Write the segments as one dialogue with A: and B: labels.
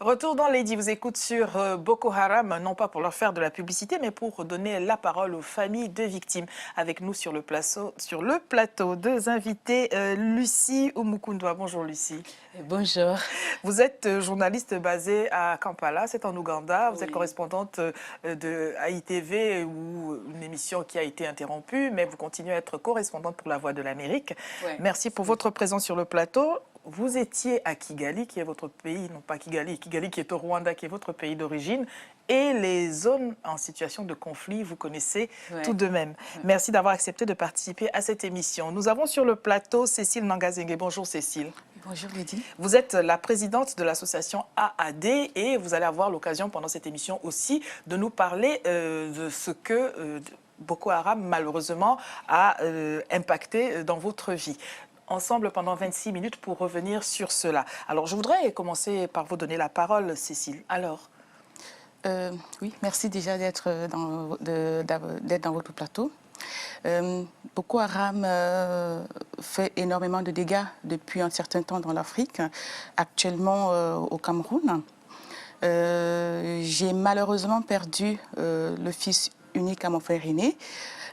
A: Retour dans Lady vous écoute sur Boko Haram, non pas pour leur faire de la publicité, mais pour donner la parole aux familles de victimes. Avec nous sur le plateau, deux invités, Lucie Oumukundwa. Bonjour Lucie.
B: Bonjour.
A: Vous êtes journaliste basée à Kampala, c'est en Ouganda. Vous êtes
B: Oui.
A: correspondante de AITV, ou une émission qui a été interrompue, mais vous continuez à être correspondante pour La Voix de l'Amérique.
B: Ouais.
A: Merci pour votre présence sur le plateau. Vous étiez à Kigali, qui est votre pays, non pas Kigali, Kigali qui est au Rwanda, qui est votre pays d'origine, et les zones en situation de conflit, vous connaissez tout de même. Merci d'avoir accepté de participer à cette émission. Nous avons sur le plateau Cécile Nangazengue. Bonjour Cécile.
B: Bonjour Lydie.
A: Vous êtes la présidente de l'association AAD et vous allez avoir l'occasion pendant cette émission aussi de nous parler de ce que Boko Haram malheureusement a impacté dans votre vie. Ensemble pendant 26 minutes pour revenir sur cela. Alors, je voudrais commencer par vous donner la parole, Cécile. Alors
B: oui, merci déjà d'être dans votre plateau. Boko Haram fait énormément de dégâts depuis un certain temps dans l'Afrique, actuellement au Cameroun. J'ai malheureusement perdu le fils unique à mon frère aîné,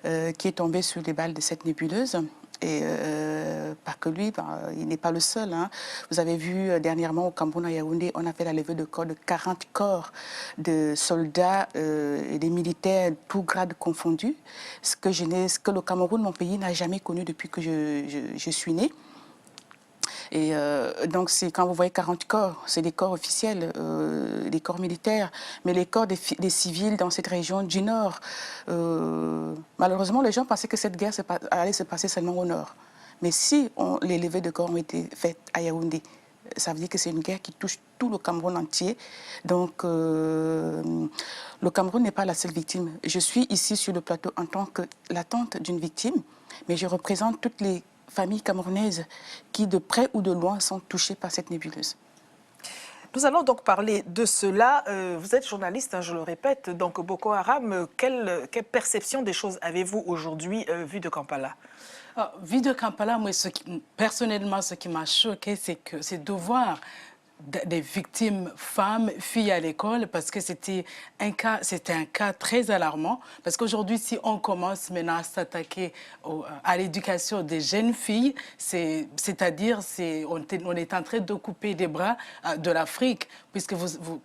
B: qui est tombé sous les balles de cette nébuleuse. Et pas que lui, il n'est pas le seul. Hein. Vous avez vu dernièrement au Cameroun, à Yaoundé, on a fait la levée de corps de 40 corps de soldats et des militaires, tous grades confondus. Ce que le Cameroun, mon pays, n'a jamais connu depuis que je suis née. Et donc, quand vous voyez 40 corps, c'est des corps officiels, des corps militaires, mais les corps des civils dans cette région du Nord. Malheureusement, les gens pensaient que cette guerre allait se passer seulement au Nord. Mais si les levées de corps ont été faites à Yaoundé, ça veut dire que c'est une guerre qui touche tout le Cameroun entier. Donc, le Cameroun n'est pas la seule victime. Je suis ici sur le plateau en tant que la tante d'une victime, mais je représente toutes les familles camerounaises qui, de près ou de loin, sont touchées par cette nébuleuse.
A: Nous allons donc parler de cela. Vous êtes journaliste, hein, je le répète, donc Boko Haram, quelle perception des choses avez-vous aujourd'hui vu de Kampala?
B: Vu de Kampala, moi, personnellement, ce qui m'a choqué, c'est de voir des victimes femmes, filles à l'école, parce que c'était un cas très alarmant. Parce qu'aujourd'hui, si on commence maintenant à s'attaquer à l'éducation des jeunes filles, c'est-à-dire on est en train de couper des bras de l'Afrique, puisque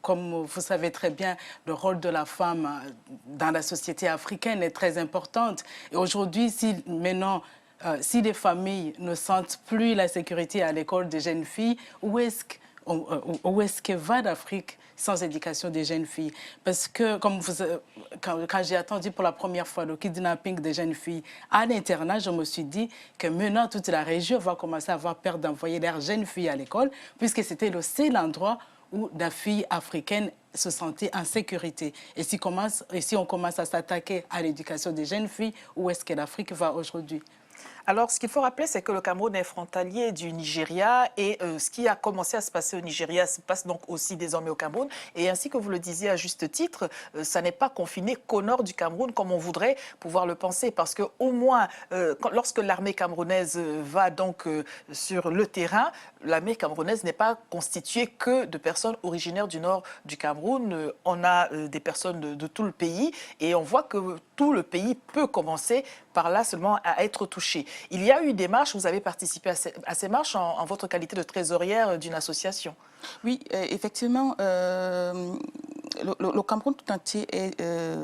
B: comme vous savez très bien, le rôle de la femme dans la société africaine est très important. Et aujourd'hui, si les familles ne sentent plus la sécurité à l'école des jeunes filles, où est-ce que va l'Afrique sans éducation des jeunes filles? Parce que quand j'ai entendu pour la première fois le kidnapping des jeunes filles à l'internat, je me suis dit que maintenant toute la région va commencer à avoir peur d'envoyer leurs jeunes filles à l'école, puisque c'était le seul endroit où la fille africaine se sentait en sécurité. Et si on commence à s'attaquer à l'éducation des jeunes filles, où est-ce que l'Afrique va aujourd'hui?
A: Alors, ce qu'il faut rappeler, c'est que le Cameroun est frontalier du Nigeria et ce qui a commencé à se passer au Nigeria se passe donc aussi désormais au Cameroun. Et ainsi que vous le disiez à juste titre, ça n'est pas confiné qu'au nord du Cameroun comme on voudrait pouvoir le penser. Parce qu'au moins, lorsque l'armée camerounaise va donc sur le terrain, l'armée camerounaise n'est pas constituée que de personnes originaires du nord du Cameroun. On a des personnes de tout le pays et on voit que tout le pays peut commencer par là seulement à être touché. Il y a eu des marches, vous avez participé à ces marches en votre qualité de trésorière d'une association.
B: Oui, effectivement, le Cameroun tout entier est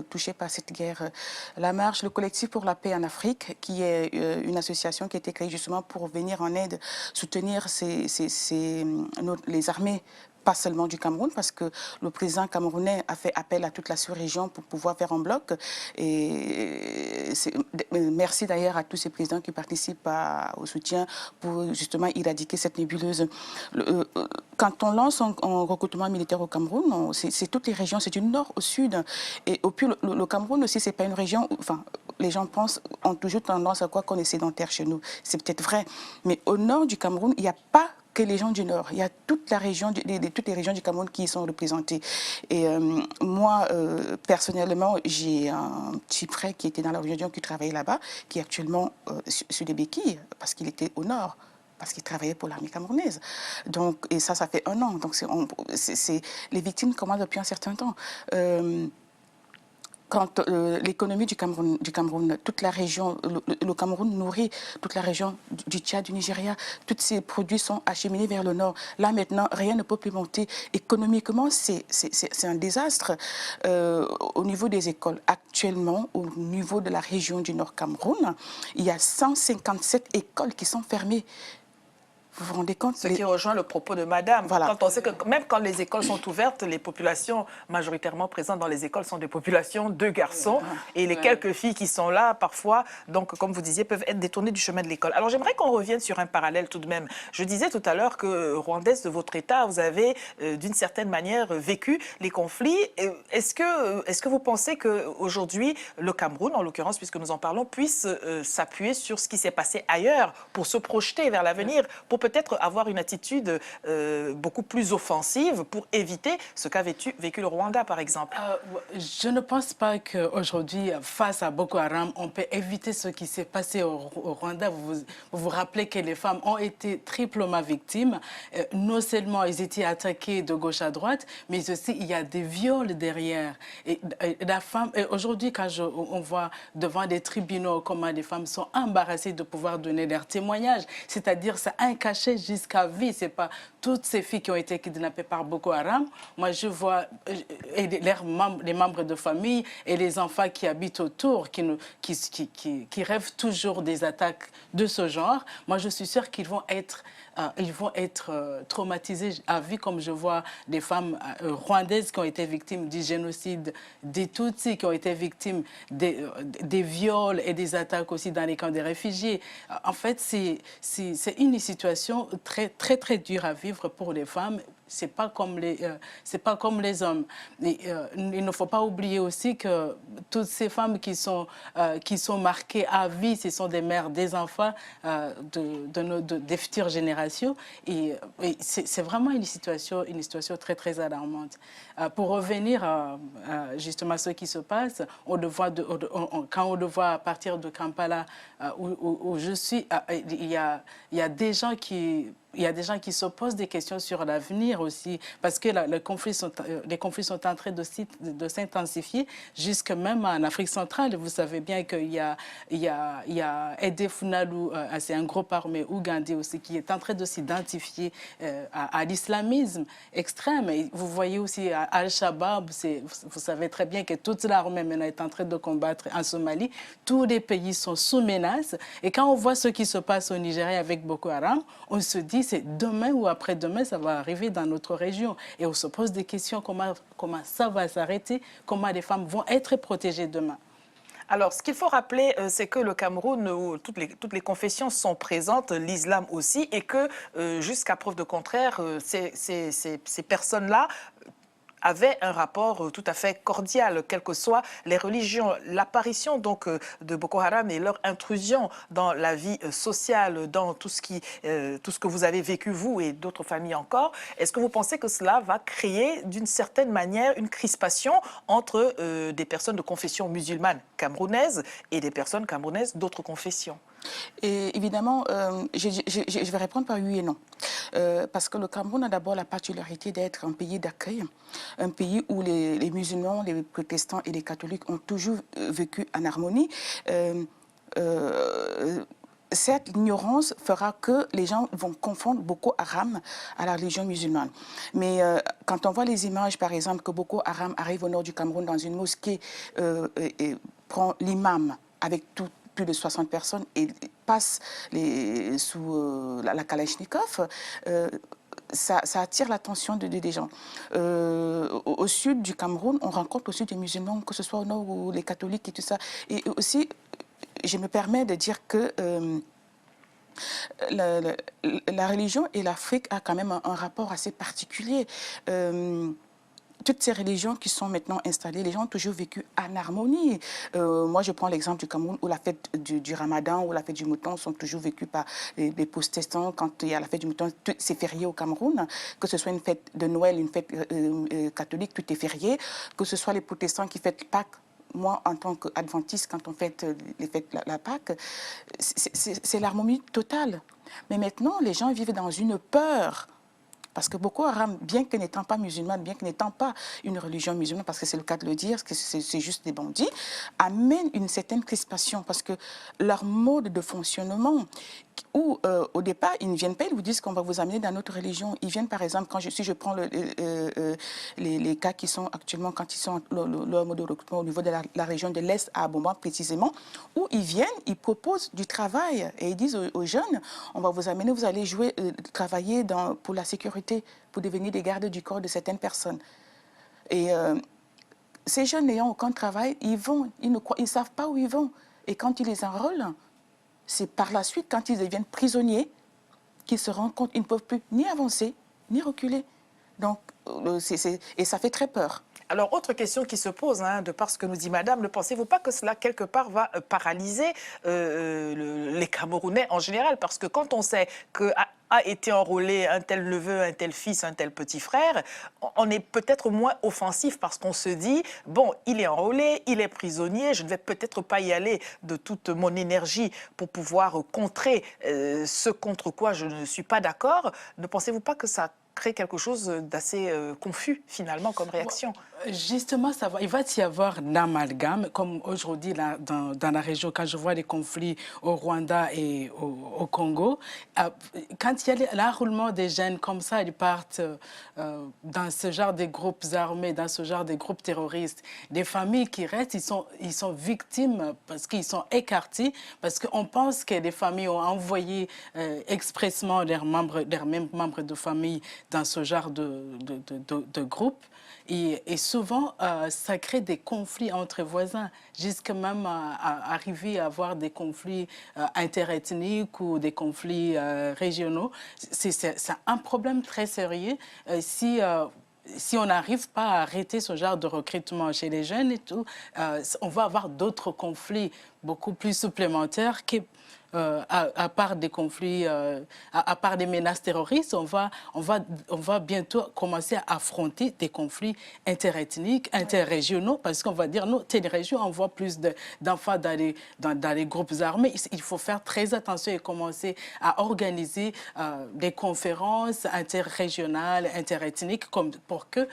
B: touché par cette guerre. La marche, le collectif pour la paix en Afrique, qui est une association qui a été créée justement pour venir en aide, soutenir les armées, pas seulement du Cameroun, parce que le président camerounais a fait appel à toute la sous-région pour pouvoir faire un bloc. Et merci d'ailleurs à tous ces présidents qui participent au soutien pour justement éradiquer cette nébuleuse. Quand on lance un recrutement militaire au Cameroun, c'est toutes les régions, c'est du nord au sud. Et au plus, le Cameroun aussi, c'est pas une région, enfin, les gens ont toujours tendance à croire qu'on est sédentaire chez nous. C'est peut-être vrai. Mais au nord du Cameroun, il n'y a pas que les gens du Nord. Il y a toute la région, toutes les régions du Cameroun qui y sont représentées. Et moi, personnellement, j'ai un petit frère qui était dans la région, qui travaillait là-bas, qui est actuellement sur des béquilles, parce qu'il était au Nord.
C: parce qu'il travaillait pour l'armée camerounaise. Donc, et ça fait 1 an. Donc, les victimes commencent depuis un certain temps. Quand l'économie du Cameroun, toute la région, le Cameroun nourrit toute la région du Tchad, du Nigeria, tous ces produits sont acheminés vers le nord. Là maintenant, rien ne peut plus monter. Économiquement, c'est un désastre. Au niveau des écoles, actuellement, au niveau de la région du Nord Cameroun, il y a 157 écoles qui sont fermées. Vous vous rendez compte?
A: Ce qui rejoint le propos de Madame.
C: Voilà.
A: Quand on sait que même quand les écoles sont ouvertes, les populations majoritairement présentes dans les écoles sont des populations de garçons. Et les quelques filles qui sont là, parfois, donc comme vous disiez, peuvent être détournées du chemin de l'école. Alors j'aimerais qu'on revienne sur un parallèle tout de même. Je disais tout à l'heure que, Rwandaise de votre État, vous avez d'une certaine manière vécu les conflits. Est-ce que vous pensez qu'aujourd'hui, le Cameroun, en l'occurrence, puisque nous en parlons, puisse s'appuyer sur ce qui s'est passé ailleurs pour se projeter vers l'avenir, pour peut-être avoir une attitude beaucoup plus offensive pour éviter ce qu'a vécu le Rwanda, par exemple?
B: Je ne pense pas qu'aujourd'hui, face à Boko Haram, on peut éviter ce qui s'est passé au Rwanda. Vous rappelez que les femmes ont été triplement victimes. Non seulement ils étaient attaqués de gauche à droite, mais aussi il y a des viols derrière. Et la femme, aujourd'hui, quand on voit devant des tribunaux comment les femmes sont embarrassées de pouvoir donner leurs témoignages, c'est-à-dire ça caché jusqu'à vie. C'est pas toutes ces filles qui ont été kidnappées par Boko Haram. Moi, je vois les membres de famille et les enfants qui habitent autour, qui rêvent toujours des attaques de ce genre. Moi, je suis sûre qu'ils vont être traumatisés à vie, comme je vois des femmes rwandaises qui ont été victimes du génocide, des Tutsis qui ont été victimes des viols et des attaques aussi dans les camps des réfugiés. En fait, c'est une situation très, très, très dure à vivre pour les femmes. C'est pas comme les hommes. Et, il ne faut pas oublier aussi que toutes ces femmes qui sont marquées à vie, ce sont des mères, des enfants des futures générations. Et c'est vraiment une situation très, très alarmante. Pour revenir justement à ce qui se passe, quand on le voit à partir de Kampala, où je suis, il y a des gens qui se posent des questions sur l'avenir aussi, parce que les conflits sont en train de s'intensifier, jusque même en Afrique centrale. Vous savez bien qu'il y a Ede Funalu, c'est un groupe armé ougandais aussi, qui est en train de s'identifier à l'islamisme extrême. Et vous voyez aussi Al-Shabaab, vous savez très bien que toute l'armée maintenant est en train de combattre en Somalie. Tous les pays sont sous menace. Et quand on voit ce qui se passe au Nigeria avec Boko Haram, on se dit c'est demain ou après-demain, ça va arriver dans notre région. Et on se pose des questions, comment ça va s'arrêter, comment les femmes vont être protégées demain.
A: Alors, ce qu'il faut rappeler, c'est que le Cameroun, où toutes les confessions sont présentes, l'islam aussi, et que jusqu'à preuve de contraire, ces personnes-là avaient un rapport tout à fait cordial, quelles que soient les religions. L'apparition donc de Boko Haram et leur intrusion dans la vie sociale, dans tout ce que vous avez vécu, vous et d'autres familles encore, est-ce que vous pensez que cela va créer d'une certaine manière une crispation entre des personnes de confession musulmane camerounaise et des personnes camerounaises d'autres confessions?
C: Et évidemment, je vais répondre par oui et non. Parce que le Cameroun a d'abord la particularité d'être un pays d'accueil, un pays où les musulmans, les protestants et les catholiques ont toujours vécu en harmonie. Cette ignorance fera que les gens vont confondre Boko Haram à la religion musulmane. Mais quand on voit les images, par exemple, que Boko Haram arrive au nord du Cameroun dans une mosquée et prend l'imam avec plus de 60 personnes et passe sous la Kalachnikov, ça attire l'attention des gens. Au sud du Cameroun, on rencontre aussi des musulmans, que ce soit au nord ou les catholiques et tout ça. Et aussi, je me permets de dire que la religion et l'Afrique a quand même un rapport assez particulier. Toutes ces religions qui sont maintenant installées, les gens ont toujours vécu en harmonie. Moi, je prends l'exemple du Cameroun où la fête du Ramadan ou la fête du mouton sont toujours vécues par les protestants. Quand il y a la fête du mouton, c'est férié au Cameroun. Que ce soit une fête de Noël, une fête catholique, tout est férié. Que ce soit les protestants qui fêtent Pâques, moi, en tant qu'adventiste, quand on fête les fêtes, la Pâque, c'est l'harmonie totale. Mais maintenant, les gens vivent dans une peur. Parce que Boko Haram, bien que n'étant pas musulmane, bien que n'étant pas une religion musulmane, parce que c'est le cas de le dire, parce que c'est juste des bandits, amène une certaine crispation. Parce que leur mode de fonctionnement, où au départ, ils ne viennent pas, ils vous disent qu'on va vous amener dans notre religion. Ils viennent, par exemple, si je prends les cas qui sont actuellement, quand ils sont leur mode de recrutement au niveau de la région de l'Est, à Abomba précisément, où ils viennent, ils proposent du travail. Et ils disent aux jeunes, on va vous amener, vous allez travailler pour la sécurité, pour devenir des gardes du corps de certaines personnes. Et ces jeunes n'ayant aucun travail, ils ne savent pas où ils vont. Et quand ils les enrôlent, c'est par la suite, quand ils deviennent prisonniers, qu'ils se rendent compte qu'ils ne peuvent plus ni avancer, ni reculer. Donc, et ça fait très peur.
A: Alors, autre question qui se pose, de par ce que nous dit Madame, ne pensez-vous pas que cela, quelque part, va paralyser les Camerounais en général? Parce que quand on sait que a été enrôlé un tel neveu, un tel fils, un tel petit frère, on est peut-être moins offensif parce qu'on se dit, bon, il est enrôlé, il est prisonnier, je ne vais peut-être pas y aller de toute mon énergie pour pouvoir contrer ce contre quoi je ne suis pas d'accord. Ne pensez-vous pas que ça crée quelque chose d'assez confus, finalement, comme réaction?
B: Justement, il va y avoir l'amalgame, comme aujourd'hui dans la région, quand je vois les conflits au Rwanda et au Congo. Quand il y a l'enrôlement des jeunes comme ça, ils partent dans ce genre de groupes armés, dans ce genre de groupes terroristes. Les familles qui restent, ils sont victimes parce qu'ils sont écartés, parce qu'on pense que les familles ont envoyé expressément leurs mêmes membres de famille dans ce genre de groupe. Et souvent, ça crée des conflits entre voisins, jusqu'à même arriver à avoir des conflits interethniques ou des conflits régionaux. C'est un problème très sérieux. Si on n'arrive pas à arrêter ce genre de recrutement chez les jeunes et tout, on va avoir d'autres conflits beaucoup plus supplémentaires à part des conflits, à part des menaces terroristes, on va bientôt commencer à affronter des conflits interethniques, interrégionaux, parce qu'on va dire, nous, telle région, on voit plus d'enfants dans les groupes armés. Il faut faire très attention et commencer à organiser des conférences interrégionales, interethniques, pour que,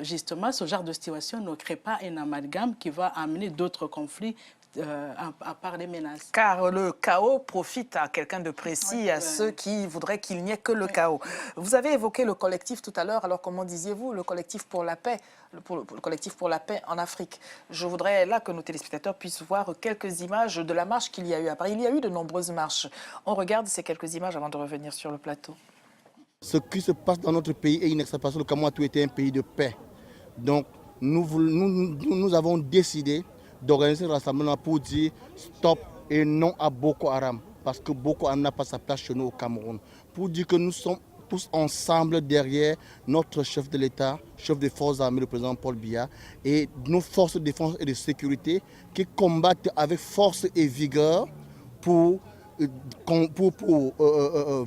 B: justement, ce genre de situation ne crée pas un amalgame qui va amener d'autres conflits à part les menaces.
A: Car le chaos profite à quelqu'un de précis, à ceux qui voudraient qu'il n'y ait que le chaos. Vous avez évoqué le collectif tout à l'heure, alors comment disiez-vous, le collectif pour la paix, le collectif pour la paix en Afrique. Je voudrais là que nos téléspectateurs puissent voir quelques images de la marche qu'il y a eu à Paris. Il y a eu de nombreuses marches. On regarde ces quelques images avant de revenir sur le plateau.
D: Ce qui se passe dans notre pays est inacceptable. Le Cameroun a toujours été un pays de paix. Donc nous avons décidé d'organiser un rassemblement pour dire stop et non à Boko Haram. Parce que Boko Haram n'a pas sa place chez nous au Cameroun. Pour dire que nous sommes tous ensemble derrière notre chef de l'État, chef des forces armées, le président Paul Biya, et nos forces de défense et de sécurité qui combattent avec force et vigueur pour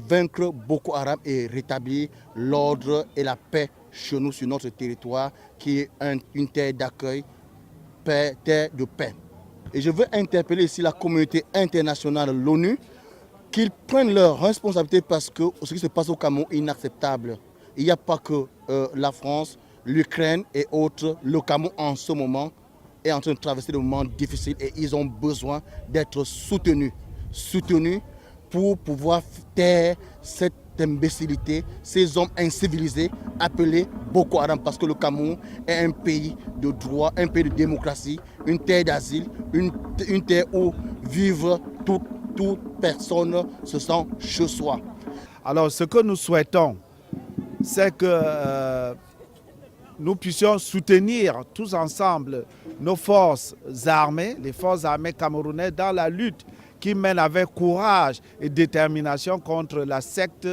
D: vaincre Boko Haram et rétablir l'ordre et la paix chez nous, sur notre territoire, qui est une terre d'accueil, terre de paix. Et je veux interpeller ici la communauté internationale, l'ONU, qu'ils prennent leurs responsabilités parce que ce qui se passe au Cameroun est inacceptable. Il n'y a pas que la France, l'Ukraine et autres. Le Cameroun en ce moment est en train de traverser des moments difficiles et ils ont besoin d'être soutenus pour pouvoir taire cette imbécilité, ces hommes incivilisés appelés Boko Haram, parce que le Cameroun est un pays de droit, un pays de démocratie, une terre d'asile, une terre où vivre toute personne se sent chez soi.
E: Alors ce que nous souhaitons, c'est que nous puissions soutenir tous ensemble nos forces armées, les forces armées camerounaises dans la lutte qui mène avec courage et détermination contre la secte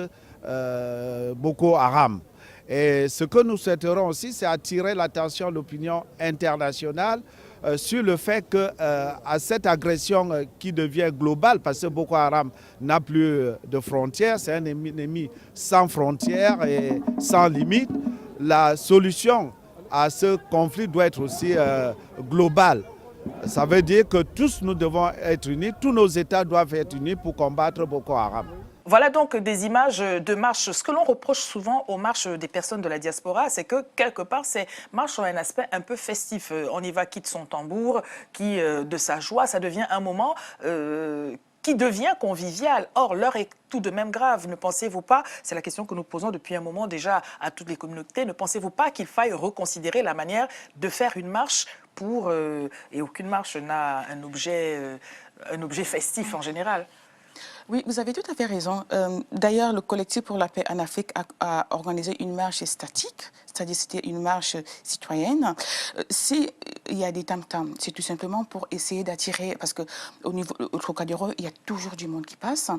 E: Boko Haram. Et ce que nous souhaiterons aussi, c'est attirer l'attention de l'opinion internationale sur le fait que à cette agression qui devient globale, parce que Boko Haram n'a plus de frontières, c'est un ennemi sans frontières et sans limites, la solution à ce conflit doit être aussi globale. Ça veut dire que tous nous devons être unis, tous nos États doivent être unis pour combattre Boko Haram.
A: Voilà donc des images de marches. Ce que l'on reproche souvent aux marches des personnes de la diaspora, c'est que quelque part, ces marches ont un aspect un peu festif. On y va qui de son tambour, qui de sa joie. Ça devient un moment qui devient convivial. Or, l'heure est tout de même grave. Ne pensez-vous pas, c'est la question que nous posons depuis un moment déjà à toutes les communautés, ne pensez-vous pas qu'il faille reconsidérer la manière de faire une marche pour... et aucune marche n'a un objet festif en général.
C: Oui, vous avez tout à fait raison. D'ailleurs, le collectif pour la paix en Afrique a organisé une marche statique, c'est-à-dire c'était une marche citoyenne. S'il y a des tam-tams, c'est tout simplement pour essayer d'attirer, parce qu'au niveau au Trocadéro, il y a toujours du monde qui passe.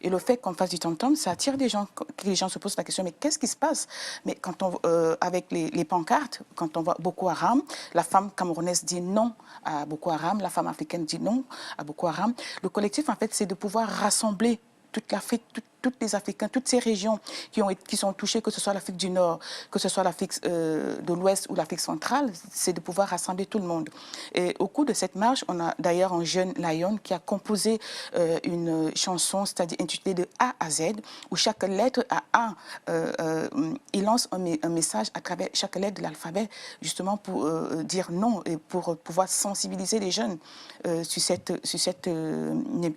C: Et le fait qu'on fasse du tam-tam, ça attire des gens, que les gens se posent la question, mais qu'est-ce qui se passe? Mais quand on, avec les pancartes, quand on voit Boko Haram, la femme camerounaise dit non à Boko Haram, la femme africaine dit non à Boko Haram. Le collectif, en fait, c'est de pouvoir rassembler toute l'Afrique, tous les Africains, toutes ces régions qui sont touchées, que ce soit l'Afrique du Nord, que ce soit l'Afrique de l'Ouest ou l'Afrique centrale, c'est de pouvoir rassembler tout le monde. Et au cours de cette marche, on a d'ailleurs un jeune lion qui a composé une chanson, c'est-à-dire intitulée de A à Z, où chaque lettre à A, il lance un message à travers chaque lettre de l'alphabet, justement pour dire non et pour pouvoir sensibiliser les jeunes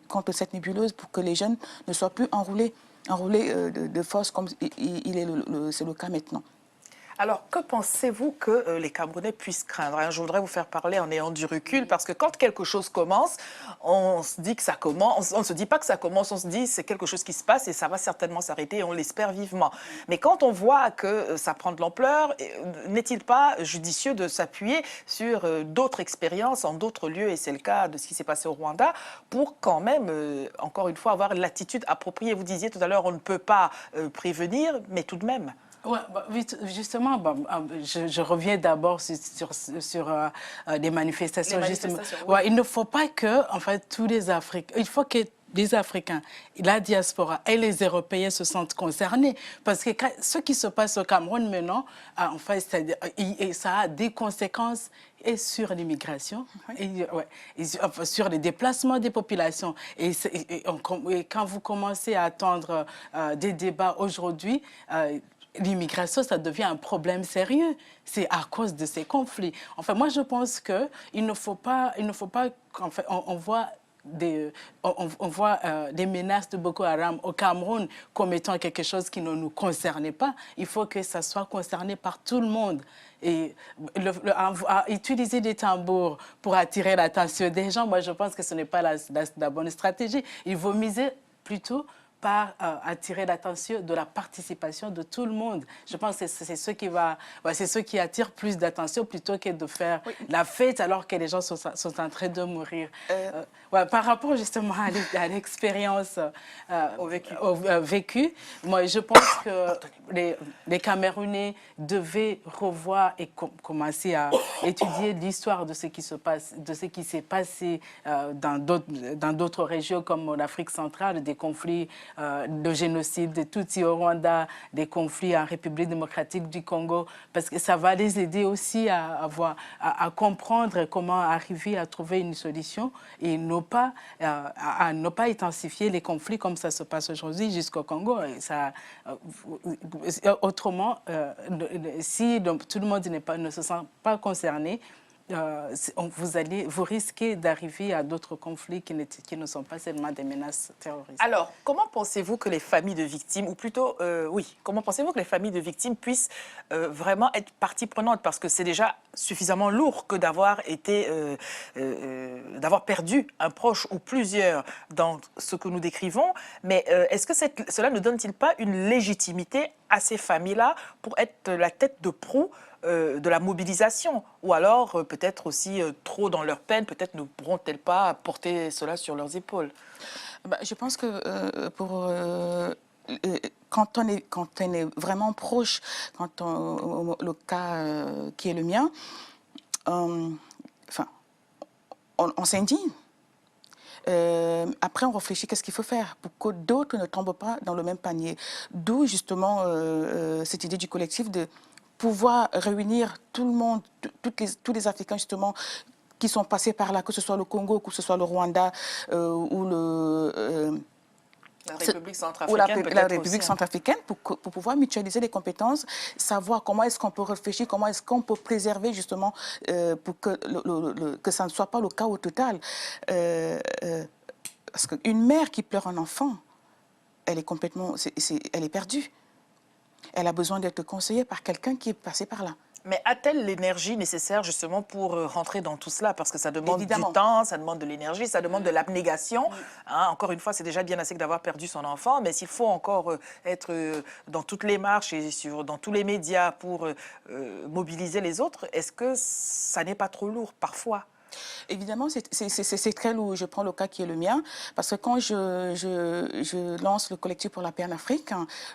C: contre cette nébuleuse, pour que les jeunes ne soient plus enroulés de force comme c'est le cas maintenant.
A: Alors, que pensez-vous que les Camerounais puissent craindre? Je voudrais vous faire parler en ayant du recul, parce que quand quelque chose commence, on se dit que ça commence, on ne se dit pas que ça commence, on se dit c'est quelque chose qui se passe et ça va certainement s'arrêter et on l'espère vivement. Mais quand on voit que ça prend de l'ampleur, n'est-il pas judicieux de s'appuyer sur d'autres expériences en d'autres lieux, et c'est le cas de ce qui s'est passé au Rwanda, pour quand même, encore une fois, avoir l'attitude appropriée? Vous disiez tout à l'heure, on ne peut pas prévenir, mais tout de même.
B: Ouais, justement, je reviens d'abord sur des manifestations.
A: Les
B: Justement.
A: manifestations, oui.
B: Ouais, il ne faut pas que, en fait, tous les Africains, il faut que les Africains, la diaspora et les Européens se sentent concernés. Parce que ce qui se passe au Cameroun maintenant, en fait, ça a des conséquences et sur l'immigration, et sur les déplacements des populations. Et quand vous commencez à attendre des débats aujourd'hui, l'immigration, ça devient un problème sérieux. C'est à cause de ces conflits. Enfin, moi, je pense qu'il ne faut pas qu'en fait, on voit des menaces de Boko Haram au Cameroun comme étant quelque chose qui ne nous concernait pas. Il faut que ça soit concerné par tout le monde. Et utiliser des tambours pour attirer l'attention des gens, moi, je pense que ce n'est pas la bonne stratégie. Il faut miser plutôt par attirer l'attention de la participation de tout le monde. Je pense que c'est ce qui attire plus d'attention plutôt que de faire la fête alors que les gens sont en train de mourir. Par rapport justement à l'expérience vécue, moi je pense que les Camerounais devaient revoir et commencer à étudier l'histoire de ce qui se passe, de ce qui s'est passé dans d'autres régions comme l'Afrique centrale, des conflits de génocide, de Tutsi au Rwanda, des conflits en République démocratique du Congo, parce que ça va les aider aussi à comprendre comment arriver à trouver une solution et à ne pas intensifier les conflits comme ça se passe aujourd'hui jusqu'au Congo. Et autrement, si tout le monde ne se sent pas concerné, vous risquez d'arriver à d'autres conflits qui ne sont pas seulement des menaces terroristes.
A: Alors, comment pensez-vous que les familles de victimes, ou plutôt, comment pensez-vous que les familles de victimes puissent vraiment être partie prenante? Parce que c'est déjà suffisamment lourd que d'avoir perdu un proche ou plusieurs dans ce que nous décrivons. Mais est-ce que cela ne donne-t-il pas une légitimité à ces familles-là pour être la tête de proue de la mobilisation, ou alors peut-être aussi trop dans leur peine, peut-être ne pourront-elles pas porter cela sur leurs épaules?
C: Je pense que quand on est vraiment proche, le cas qui est le mien, on s'indigne. Après, on réfléchit qu'est-ce qu'il faut faire pour que d'autres ne tombent pas dans le même panier. D'où justement cette idée du collectif de pouvoir réunir tout le monde, tous les Africains justement, qui sont passés par là, que ce soit le Congo, que ce soit le Rwanda ou
A: la République
C: ou la
A: centrafricaine,
C: République centrafricaine pour pouvoir mutualiser les compétences, savoir comment est-ce qu'on peut réfléchir, comment est-ce qu'on peut préserver justement pour que ça ne soit pas le chaos total. Parce qu'une mère qui pleure un enfant, elle est complètement, elle est perdue. Elle a besoin d'être conseillée par quelqu'un qui est passé par là.
A: Mais a-t-elle l'énergie nécessaire justement pour rentrer dans tout cela? Parce que ça demande
C: Évidemment.
A: du temps, ça demande de l'énergie, ça demande de l'abnégation. Hein, encore une fois, c'est déjà bien assez d'avoir perdu son enfant, mais s'il faut encore être dans toutes les marches et dans tous les médias pour mobiliser les autres, est-ce que ça n'est pas trop lourd parfois?
C: Évidemment, c'est très lourd. Je prends le cas qui est le mien, parce que quand je lance le collectif pour la paix en Afrique,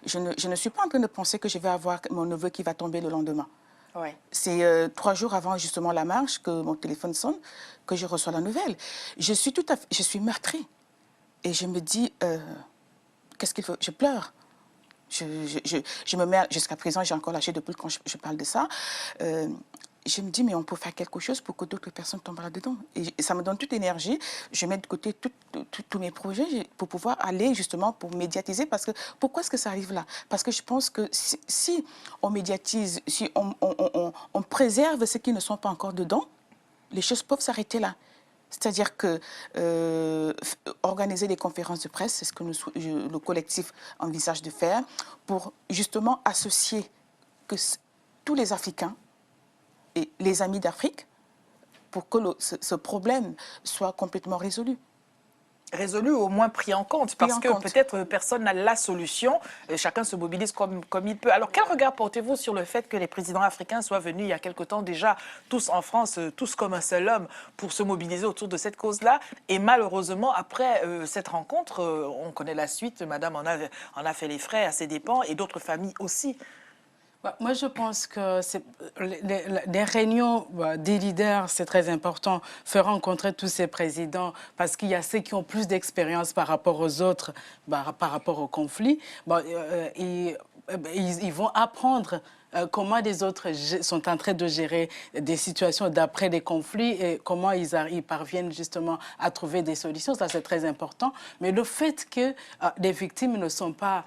C: je ne suis pas en train de penser que je vais avoir mon neveu qui va tomber le lendemain.
A: Ouais.
C: C'est 3 jours avant justement la marche que mon téléphone sonne, que je reçois la nouvelle. Je suis meurtrie. Et je me dis, qu'est-ce qu'il faut? Je pleure. Je me mets, jusqu'à présent, j'ai encore lâché depuis quand je parle de ça. Je me dis, mais on peut faire quelque chose pour que d'autres personnes tombent là-dedans. Et ça me donne toute l'énergie. Je mets de côté tous mes projets pour pouvoir aller justement pour médiatiser. Parce que pourquoi est-ce que ça arrive là? Parce que je pense que si on médiatise, si on préserve ceux qui ne sont pas encore dedans, les choses peuvent s'arrêter là. C'est-à-dire que organiser des conférences de presse, c'est ce que le collectif envisage de faire, pour justement associer tous les Africains et les amis d'Afrique pour que ce problème soit complètement résolu.
A: Résolu, au moins pris en compte, parce que peut-être personne n'a la solution, chacun se mobilise comme il peut. Alors quel regard portez-vous sur le fait que les présidents africains soient venus il y a quelque temps déjà, tous en France, tous comme un seul homme, pour se mobiliser autour de cette cause-là? Et malheureusement, après cette rencontre, on connaît la suite, madame en a fait les frais à ses dépens, et d'autres familles aussi.
B: Moi, je pense que les réunions des leaders, c'est très important. Faire rencontrer tous ces présidents, parce qu'il y a ceux qui ont plus d'expérience par rapport aux autres, par rapport au conflit. Ils vont apprendre comment les autres sont en train de gérer des situations d'après les conflits et comment ils parviennent justement à trouver des solutions. Ça, c'est très important. Mais le fait que les victimes ne sont pas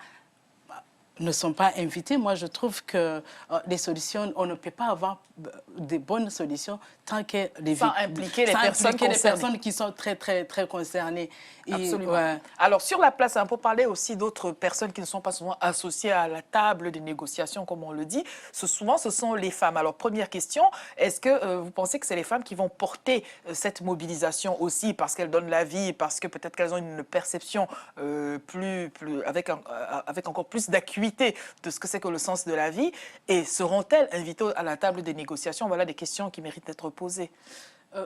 B: invités, moi je trouve que les solutions, on ne peut pas avoir des bonnes solutions tant que
A: sans impliquer les personnes
B: qui sont très, très, très concernées.
A: Absolument. Alors sur la place, pour parler aussi d'autres personnes qui ne sont pas souvent associées à la table des négociations, comme on le dit, souvent ce sont les femmes. Alors première question, est-ce que vous pensez que c'est les femmes qui vont porter cette mobilisation aussi parce qu'elles donnent la vie, parce que peut-être qu'elles ont une perception avec encore plus d'acuité de ce que c'est que le sens de la vie, et seront-elles invitées à la table des négociations? Voilà des questions qui méritent d'être posées.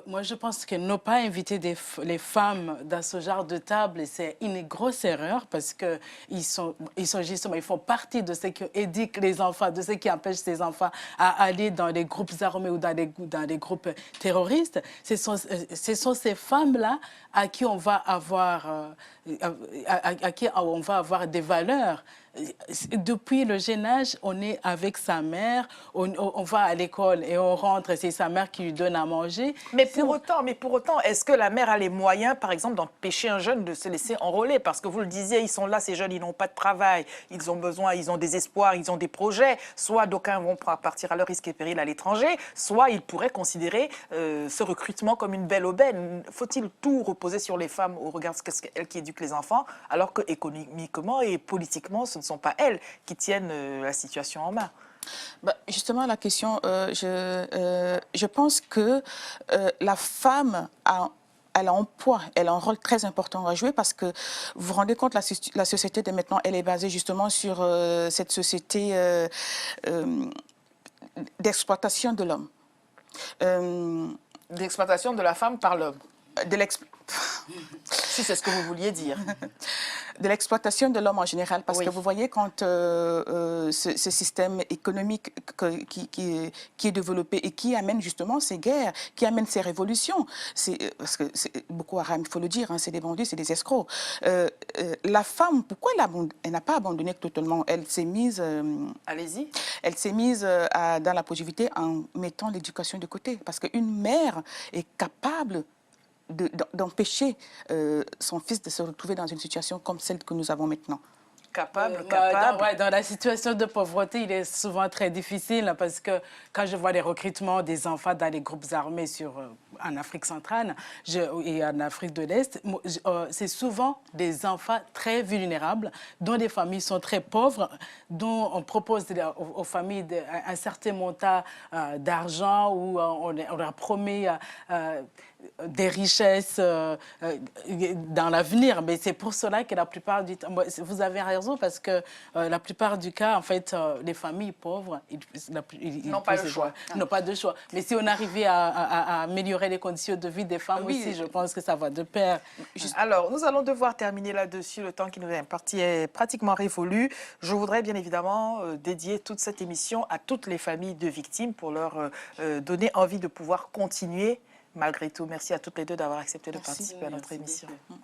B: Moi, je pense que ne pas inviter les femmes dans ce genre de table, c'est une grosse erreur parce qu'ils ils font partie de ceux qui éduquent les enfants, de ceux qui empêchent ces enfants à aller dans les groupes armés ou dans les groupes terroristes. Ce sont ces femmes-là à qui on va avoir des valeurs. Depuis le jeune âge, on est avec sa mère, on va à l'école et on rentre, c'est sa mère qui lui donne à manger.
A: Mais pour autant, est-ce que la mère a les moyens, par exemple, d'empêcher un jeune de se laisser enrôler? Parce que vous le disiez, ils sont là, ces jeunes, ils n'ont pas de travail, ils ont besoin, ils ont des espoirs, ils ont des projets. Soit d'aucuns vont partir à leur risque et péril à l'étranger, soit ils pourraient considérer ce recrutement comme une belle aubaine. Faut-il tout reposer sur les femmes au regard de ce qu'elles qui éduquent les enfants, alors que économiquement et politiquement, ce ne sont pas elles qui tiennent la situation en main?
C: Justement, la question, je pense que la femme elle a un poids, elle a un rôle très important à jouer parce que vous vous rendez compte, la société de maintenant, elle est basée justement sur cette société d'exploitation de l'homme.
A: D'exploitation de la femme par l'homme. Si c'est ce que vous vouliez dire.
C: De l'exploitation de l'homme en général, parce
A: Oui.
C: que vous voyez, quand ce système économique qui est développé et qui amène justement ces guerres, qui amène ces révolutions, parce que Boko Haram, il faut le dire, hein, c'est des bandits, c'est des escrocs. La femme, pourquoi elle n'a pas abandonné totalement? Elle s'est mise...
A: Allez-y.
C: Elle s'est mise dans la positivité en mettant l'éducation de côté. Parce qu'une mère est capable d'empêcher son fils de se retrouver dans une situation comme celle que nous avons maintenant.
A: Capable.
B: Dans la situation de pauvreté, il est souvent très difficile parce que quand je vois les recrutements des enfants dans les groupes armés en Afrique centrale et en Afrique de l'Est, c'est souvent des enfants très vulnérables, dont les familles sont très pauvres, dont on propose aux familles un certain montant d'argent ou on leur promet des richesses dans l'avenir. Mais c'est pour cela que la plupart du temps, vous avez raison, parce que la plupart du cas, en fait, les familles pauvres, ils
A: n'ont pas le choix.
B: N'ont pas de choix. Mais si on arrivait à améliorer les conditions de vie des femmes aussi, je pense que ça va de pair.
A: Alors, nous allons devoir terminer là-dessus. Le temps qui nous est imparti est pratiquement révolu. Je voudrais bien évidemment dédier toute cette émission à toutes les familles de victimes pour leur donner envie de pouvoir continuer malgré tout. Merci à toutes les deux d'avoir accepté de participer à notre émission.
B: Beaucoup.